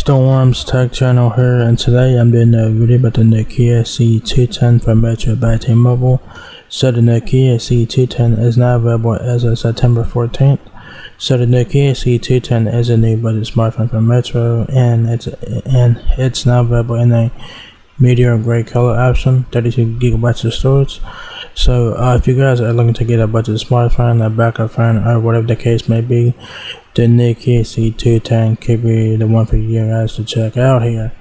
Storm's Tech Channel here, and today I'm doing a video about the Nokia C210 from Metro by T-Mobile. So the Nokia C210 is now available as of September 14th. So the Nokia C210 is a new budget smartphone from Metro, and it's now available in a medium gray color option, 32 gigabytes of storage. So if you guys are looking to get a budget smartphone, a backup phone, or whatever the case may be, the Nokia C210 could be the one for you guys to check out here.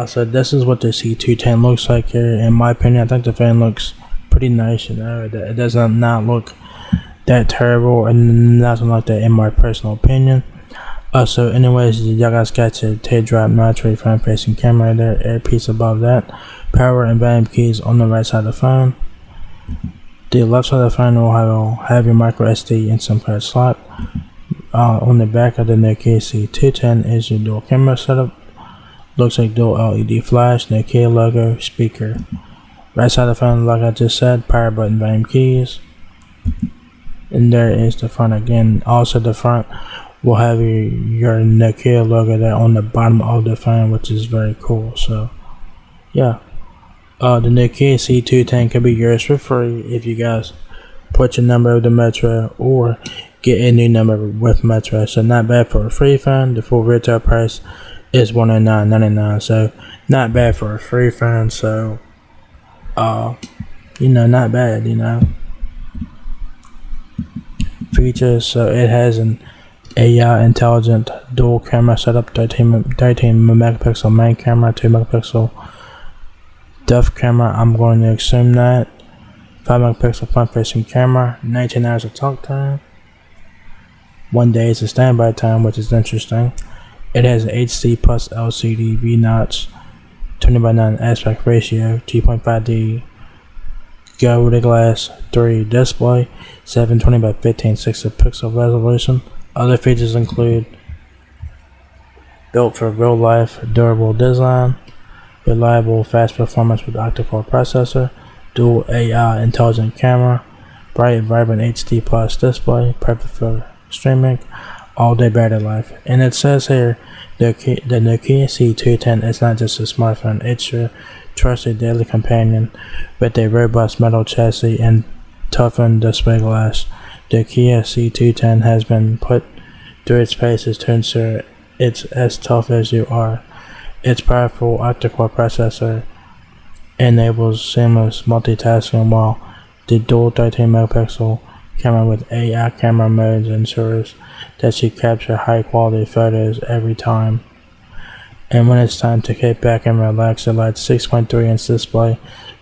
So this is what the C210 looks like here. In my opinion, I think the phone looks pretty nice. You know, it does not look that terrible or nothing like that in my personal opinion. So anyways, y'all guys got your teardrop notch for your front facing camera there, earpiece above that, power and volume keys on the right side of the phone. The left side of the phone will have your micro SD and SIM card slot. On the back of the Nokia C210 is your dual camera setup. Looks like dual LED flash, Nokia logo, speaker. Right side of the phone, like I just said, power button, volume keys. And there is the front again. Also the front will have your Nokia logo there on the bottom of the phone, which is very cool. So yeah, the Nokia C210 can be yours for free if you guys put your number with the Metro or get a new number with Metro. So not bad for a free phone. The full retail price is $109.99. So not bad for a free phone. So you know, not bad, you know. Features, so it has an AI intelligent dual camera setup, 13 megapixel main camera, 2 megapixel depth camera. I'm going to assume that 5 megapixel front facing camera, 19 hours of talk time, 1 day is the standby time, which is interesting. It has an HD plus LCD V notch, 20:9 aspect ratio, 2.5D Gorilla Glass 3 display, 720x1560 pixel resolution. Other features include built for real life, durable design, reliable fast performance with octa-core processor, dual AI intelligent camera, bright vibrant HD plus display, perfect for streaming, all day battery life. And it says here the Nokia C210 is not just a smartphone, it's your trusted daily companion with a robust metal chassis and toughened display glass. The Nokia C210 has been put through its paces to ensure it's as tough as you are. Its powerful octa-core processor enables seamless multitasking, while the dual 13 megapixel camera with AI camera modes ensures that you capture high quality photos every time. And when it's time to kick back and relax, the light 6.3-inch display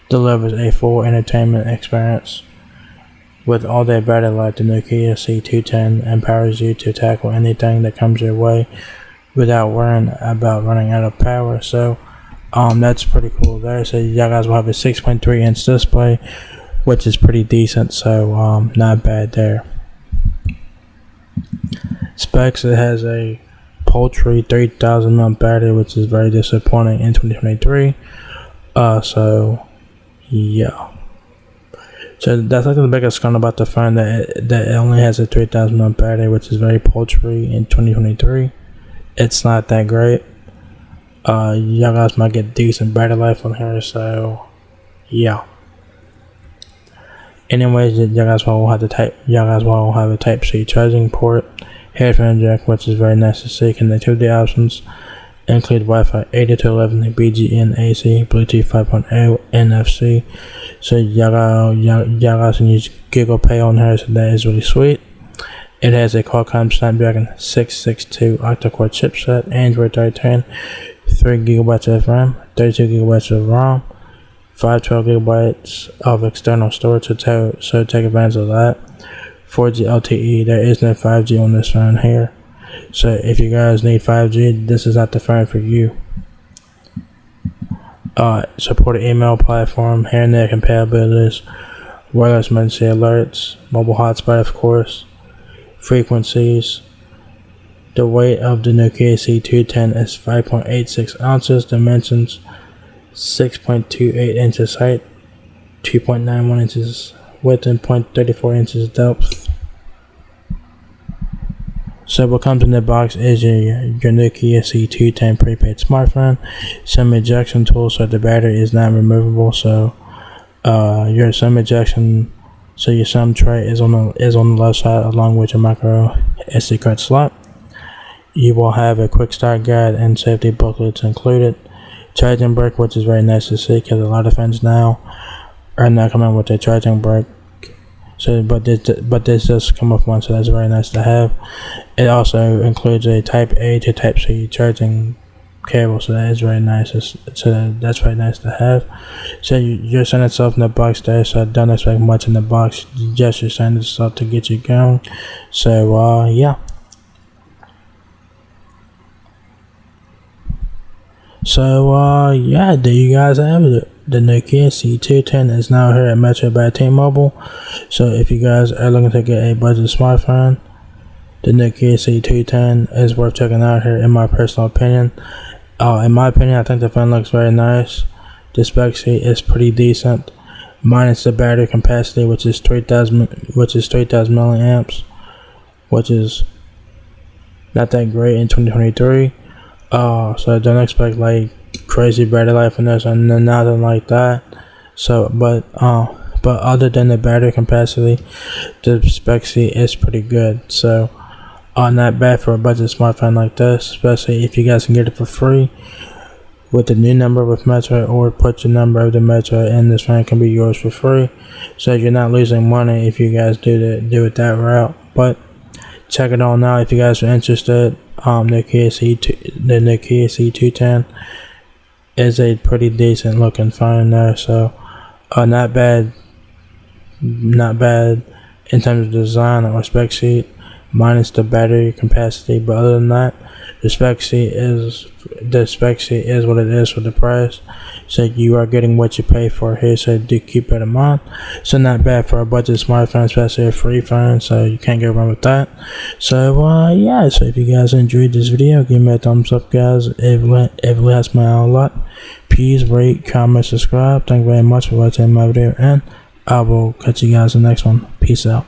delivers a full entertainment experience. With all day battery life, the Nokia C210 empowers you to tackle anything that comes your way without worrying about running out of power. So that's pretty cool there. So y'all guys will have a 6.3-inch display, which is pretty decent. So not bad there. Specs: it has a paltry 3000 mAh battery, which is very disappointing in 2023. So yeah. So that's like the biggest concern about the phone, that it only has a 3000 mAh battery, which is very paltry in 2023. It's not that great. Y'all guys might get decent battery life on here, so yeah. Anyways, y'all guys will have a Type-C charging port, headphone jack, which is very nice to see. Connectivity options include Wi-Fi 802.11, BGN AC, Bluetooth 5.0, NFC. So y'all guys can use Google Pay on here, so that is really sweet. It has a Qualcomm Snapdragon 662 octa-core chipset, Android 13, 3 gigabytes of RAM, 32 gigabytes of ROM, 512 gigabytes of external storage, so take advantage of that. 4G LTE, there is no 5G on this phone here. So if you guys need 5G, this is not the phone for you. Supported email platform, here and there compatibilities, wireless emergency alerts, mobile hotspot of course, frequencies. The weight of the Nokia C210 is 5.86 ounces, dimensions 6.28 inches height, 2.91 inches width, and 0.34 inches depth. So what comes in the box is your Nokia C210 prepaid smartphone, SIM ejection tool, so the battery is not removable. So your SIM ejection, so your SIM tray is on the left side along with your micro SD card slot. You will have a quick start guide and safety booklets included. Charging brick, which is very nice to see because a lot of phones now are not coming with a charging brick. So, but this does come with one, so that's very nice to have. It also includes a Type A to Type C charging cable, so that is very nice. So that's very nice to have. So you're sending stuff in the box there, so I don't expect much in the box. Just you're sending stuff to get you going. So yeah. So yeah, there you guys have it. The Nokia C210 is now here at Metro by T-Mobile. So if you guys are looking to get a budget smartphone, the Nokia C210 is worth checking out here in my personal opinion. In my opinion, I think the phone looks very nice. The spec sheet is pretty decent, minus the battery capacity, which is 3,000 milliamps, which is not that great in 2023. So I don't expect like crazy battery life in this and nothing like that. So but other than the battery capacity, the spec sheet is pretty good. So not bad for a budget smartphone like this, especially if you guys can get it for free with the new number with Metro, or put your number of the Metro and this phone can be yours for free. So you're not losing money if you guys do it that route. But check it out now if you guys are interested. The Nokia C210 is a pretty decent looking phone there, so not bad in terms of design or spec sheet, minus the battery capacity. But other than that, the spec sheet is what it is for the price. So you are getting what you pay for here, so do keep it in mind. So not bad for a budget smartphone, especially a free phone, so you can't go wrong with that. So yeah, so if you guys enjoyed this video, give me a thumbs up, guys. It really helps me out a lot. Please rate, comment, subscribe. Thank you very much for watching my video, and I will catch you guys in the next one. Peace out.